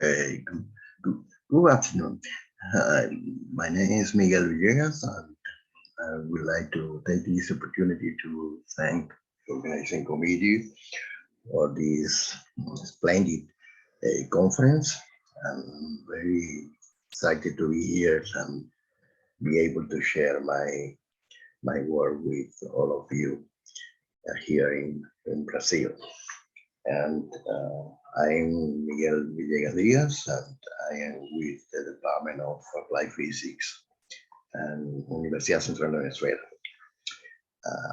Good, good afternoon. Uh, my name is Miguel Villegas, and I would like to take this opportunity to thank the organizing committee for this splendid conference. I'm very excited to be here and be able to share my work with all of you here in Brazil. And I'm Miguel Villegas-Diaz, and I am with the Department of Applied Physics and Universidad Central de Venezuela.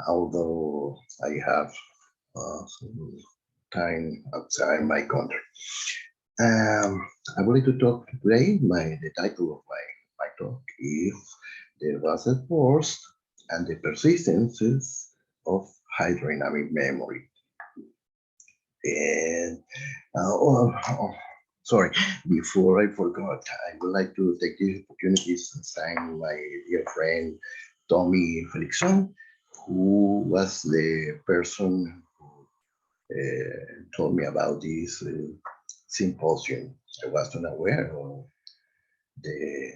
Although I have some time outside my country. I would like to talk today. The title of my talk is the Basset force and the persistences of hydrodynamic memory. And sorry, before I forgot, I would like to take this opportunity to thank my dear friend Tommy Felixson, who was the person who told me about this symposium. I wasn't aware of the,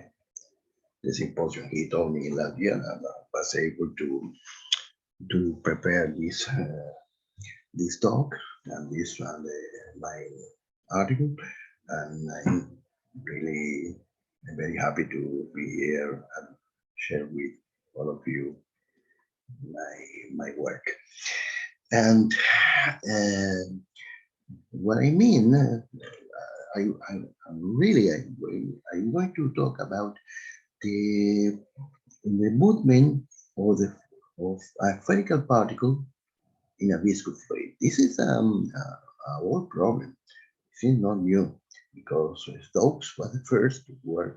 the symposium. He told me last year, and I was able to prepare this talk and this one, my article, and I'm really very happy to be here and share with all of you my work. And what I mean, I'm really I'm going to talk about the movement of of a spherical particle in a viscous fluid. This is a old problem. This is not new because Stokes was the first to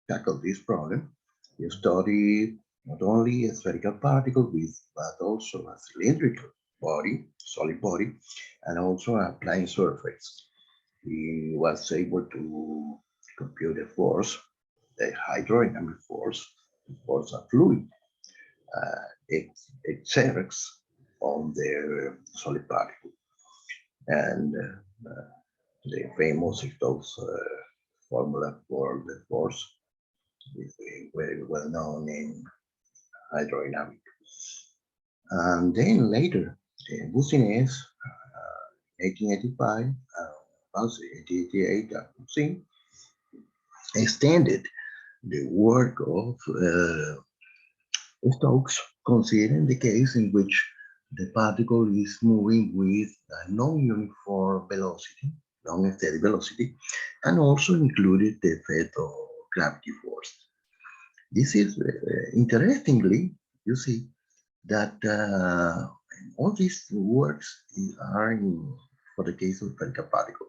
tackle this problem. He studied not only a spherical particle but also a cylindrical body, solid body, and also a plane surface. He was able to compute the force, the hydrodynamic force, the force of fluid, exerts on the solid particle. And the famous Stokes formula for the force is very well known in hydrodynamic. And then later, Boussinesq, 1885, 1888, Oseen, extended the work of Stokes, considering the case in which the particle is moving with a non-uniform velocity, non-steady velocity, and also included the effect of gravity force. This is interestingly, you see, that all these works are for the case of spherical particle.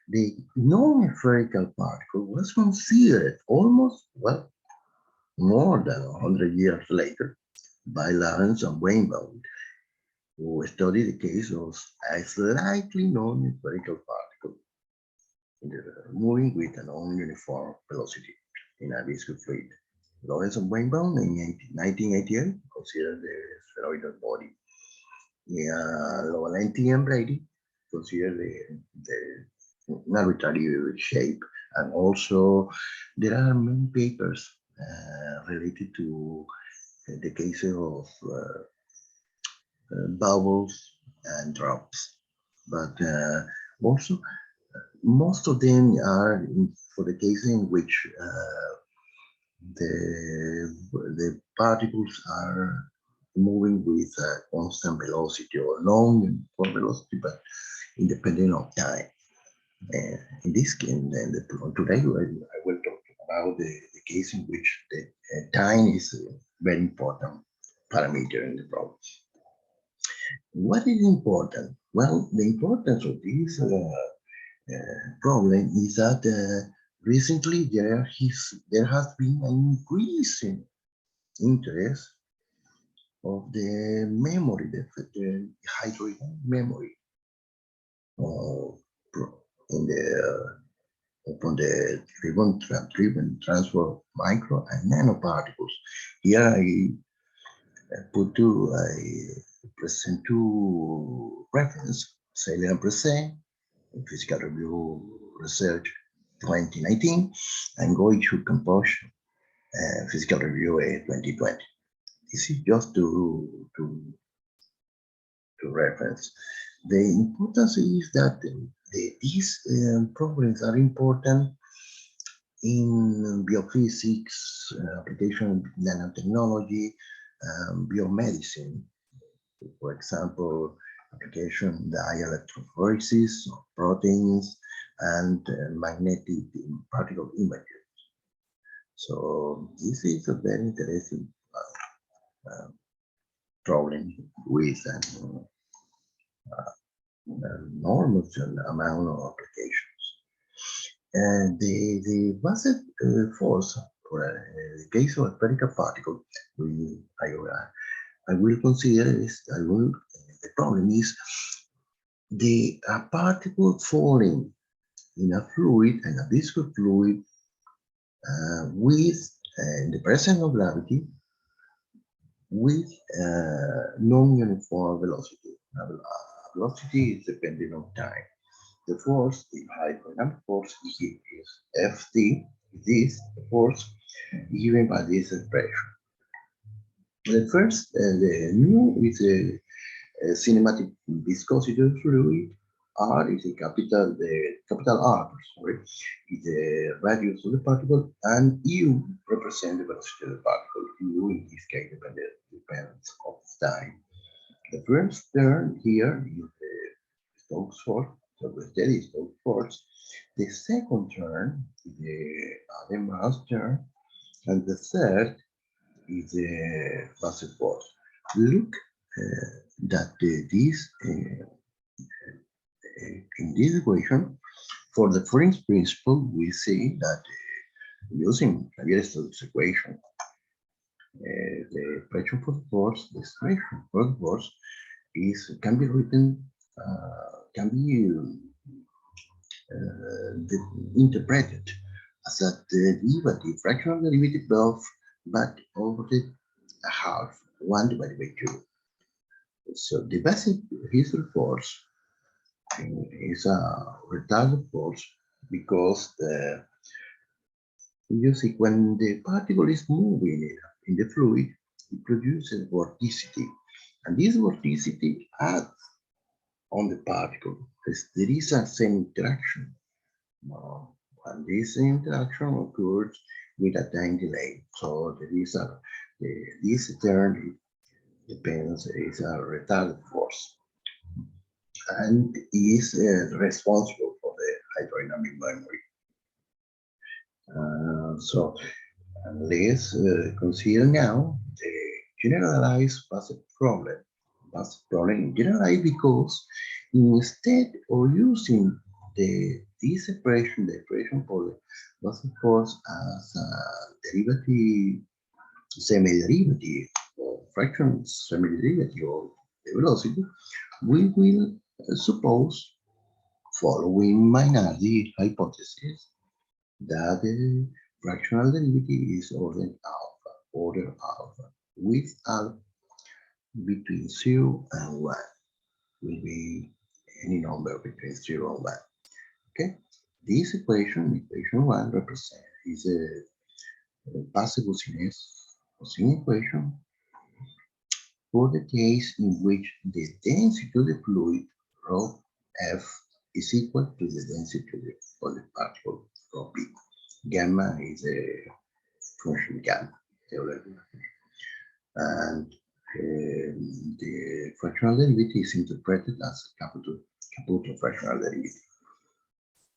The non-spherical particle was considered almost, well, more than 100 years later by Lawrence and Weinbaum, who studied the case of a slightly non-spherical particle moving with a non-uniform velocity in a viscous fluid. Lawrence and Weinbaum in 1988 considered the spheroidal body. Lavalenti and Brady considered the arbitrary shape, and also there are many papers related to the cases of bubbles and drops, but also most of them are for the case in which the particles are moving with a constant velocity or non-uniform velocity, but independent of time. In this case, today I will talk about the case in which the time is a very important parameter in the problem. What is important? Well, the importance of this problem is that recently there has been an increasing interest of the memory, the hydrogen memory in the upon the driven transfer of micro and nanoparticles. Here I present two reference, Salem and Present, Physical Review Research 2019, and going to compose Physical Review 2020. This is just to reference. The importance is that these problems are important in biophysics, application of nanotechnology, biomedicine. For example, application dielectrophoresis of proteins and magnetic particle images. So this is a very interesting problem with an enormous amount of applications. And the Basset force, for the case of a spherical particle, I will consider is the problem is the particle falling in a fluid and a viscous fluid with the presence of gravity with non-uniform velocity. Velocity is dependent on time. The force, the hydrodynamic force, is Ft. This force given by this expression. The first, the mu is a cinematic viscosity of fluid. R is a capital R, sorry, is the radius of the particle, and U represents the velocity of the particle. U in this case depends of time. The first term here is the Stokes force, so the steady Stokes force. The second term is the Adams term, and the third is the Basset force. Look that this in this equation, for the French principle, we see that using Navier-Stokes equation, the expression for the force, the expression for the force can be written, can be interpreted as a derivative, fractional derivative of, but over the half, 1 divided by 2. So the basic history force is a retarded force because you see when the particle is moving in the fluid, it produces vorticity, and this vorticity acts on the particle. There is a same interaction, and this interaction occurs with a time delay. So there is this term depends is a retarded force, and is responsible for the hydrodynamic memory. So let's consider now the generalized Basset problem. Basset problem generalized because instead of using this expression, the expression for the Basset force as a derivative, semi-derivative, or fraction semi-derivative of the velocity, we will suppose, following Mainardi hypothesis, that the fractional derivative is order alpha, with alpha between 0 and 1. Will be any number between 0 and 1. Okay? This equation 1, is a Basset-Boussinesq-Oseen equation for the case in which the density of the fluid, rho F, is equal to the density of the particle, rho P. Gamma is a function gamma, and the fractional derivative is interpreted as Caputo fractional derivative.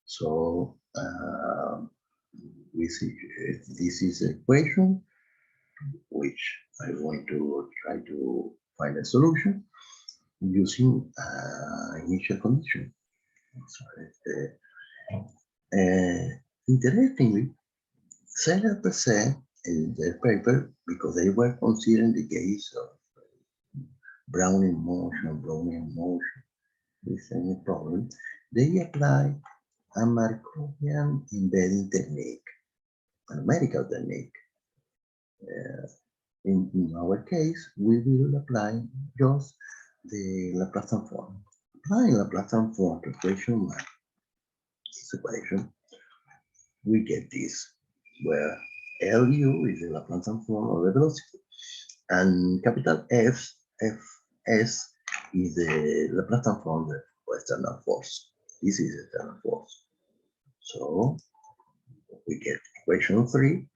So we see this is an equation which I want to try to find a solution using initial condition. Interestingly, several percent in their paper, because they were considering the case of Brownian motion, this any problem, they apply a Markovian embedding technique, a numerical technique. In our case, we will apply just the Laplace transform. Applying Laplace transform to equation 1, this equation, we get this, where LU is the Laplace transform of the velocity, and capital Fs is the Laplace transform of the external force. This is external force. So we get equation 3,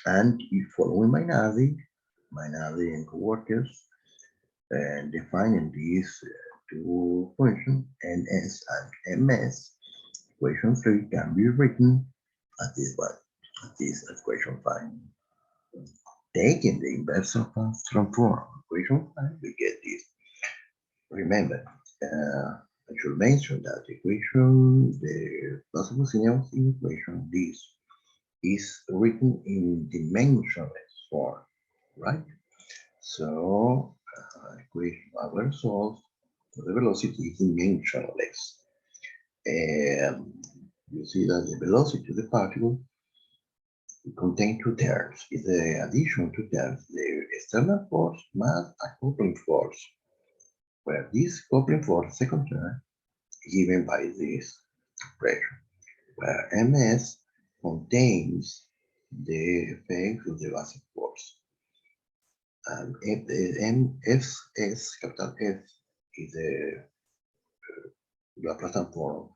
and following Mainardi and co-workers, and defining these two functions, Ns and Ms, equation 3 can be written as this one, as this equation 5. Taking the inverse of transform equation 5, we get this. Remember, I should mention that the equation, the Basset-Boussinesq equation, this is written in dimensionless form, right? So, equation our result for the velocity is dimensionless. You see that the velocity of the particle contains two terms. It's the addition to terms, the external force plus a coupling force, where this coupling force, second term, is given by this expression, where Ms contains the effect of the basic force. And Fs, capital F, is the Laplace transform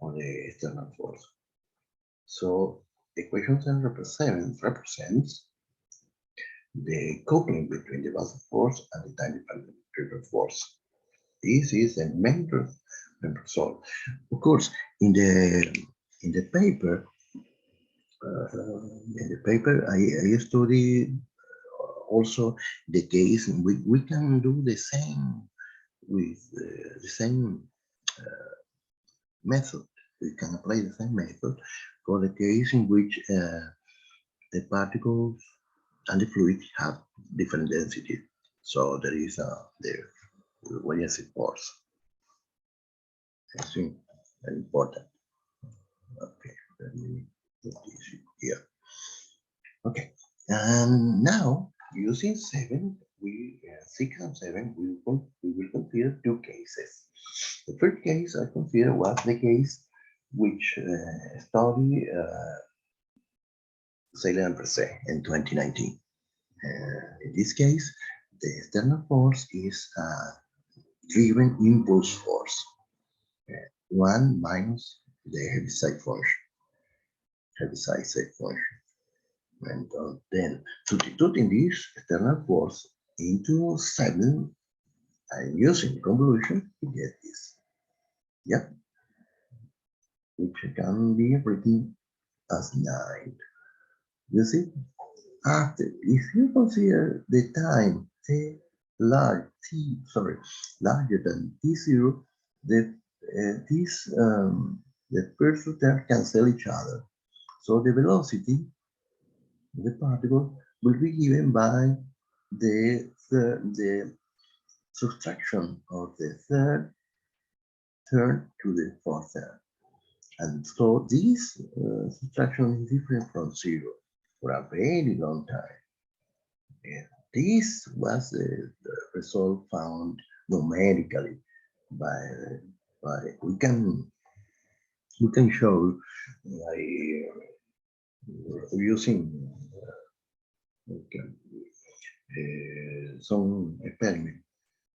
of the external force. So equation 10 represents the coupling between the basic force and the time-dependent force. This is the main result. Of course, in the paper, I studied also the case. We can do the same with the same method. We can apply the same method for the case in which the particles and the fluid have different density. So there is the buoyancy force. I think very important. Okay, let me put this here. Okay, and now using 6 and 7, we will consider two cases. The first case I consider was the case which studied Sailor and Perse in 2019. In this case, the external force is a driven impulse force, 1 minus the Heaviside function. And then substituting this external force into 7 and using convolution, we get this. Yep. Which can be written as 9. You see? After, if you consider the time larger than t0, the first two terms cancel each other. So the velocity of the particle will be given by the subtraction of the third term to the fourth term. And so this subtraction is different from 0 for a very long time. And this was the result found numerically by we can show by using some experiment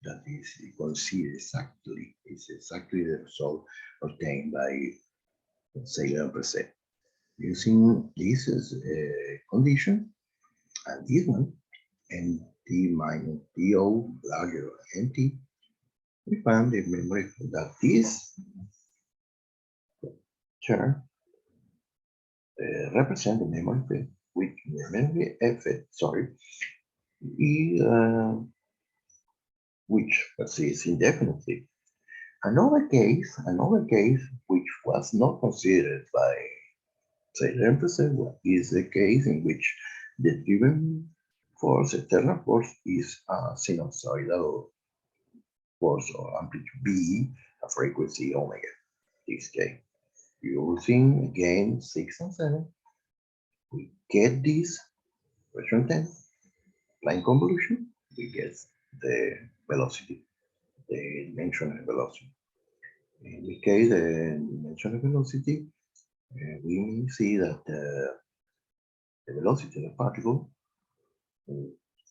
that is exactly the result obtained by Sailor and Perse. Using this as a condition and this one, and t minus to larger than t, we found the memory that this term represent the memory effect, which the memory effect, is which persists indefinitely. Another case which was not considered by Sailor and Perse is the case in which the driven force, external force, is a sinusoidal force or amplitude B, a frequency omega. This case, using again 6 and 7, we get this version 10, line convolution, we get the velocity, the dimensional velocity. In the case of dimensional velocity, we see that the velocity of the particle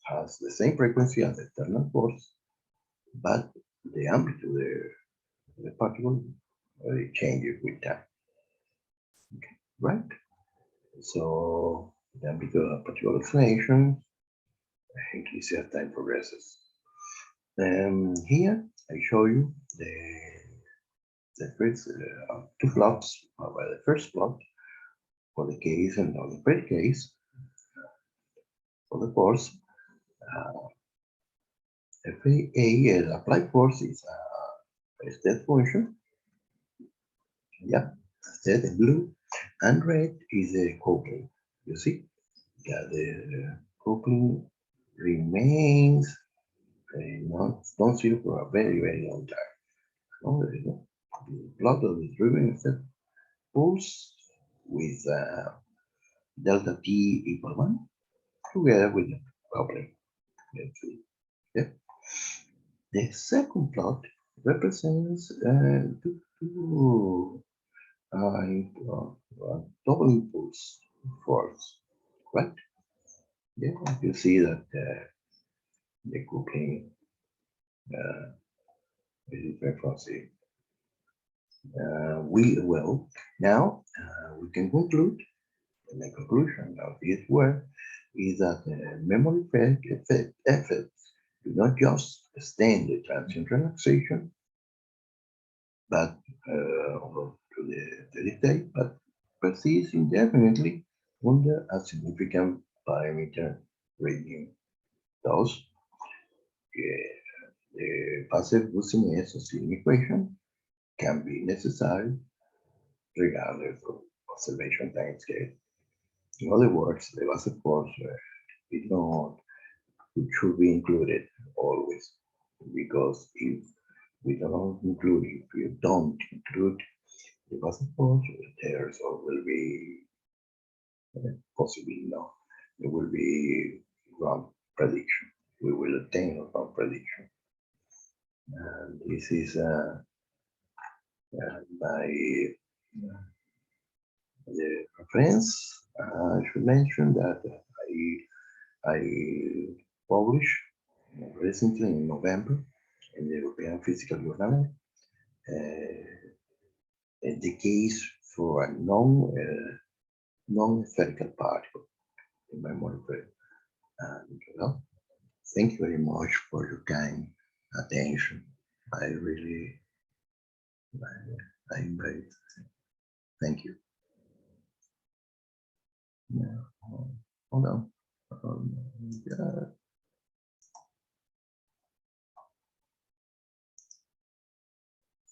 has the same frequency as the external force, but the amplitude of the particle changes with time. Okay, right? So the amplitude of particle explanation increases as time progresses. Here I show you the first two plots. The first plot for the case and on the third case for the force. FA applied force is a step function. Yeah, instead in blue, and red is a coupling. You see, yeah, the coupling remains non-zero for a very, very long time. No, the plot of the driven step pulse with delta t equal 1 together with the coupling. Yeah. The second plot represents two double impulse force, right? Yeah, you see that the coupling is very fuzzy. Now we can conclude, and the conclusion of this work is that memory effects do not just extend the transient relaxation, but to the steady state, but persist indefinitely under a significant parameter regime. Thus, the Basset-Boussinesq-Oseen equation can be necessary regardless of observation time scale. In other words, the Basset force is not should be included always, because if we don't include the Basset force, the result will be possibly no. It will be wrong prediction. We will obtain a wrong prediction. And this is by the reference. I should mention that I published recently in November in the European Physical Journal the case for a non-spherical particle in my model. And well, thank you very much for your kind attention. I really, I invite. Thank you. Yeah, hold on. Yeah.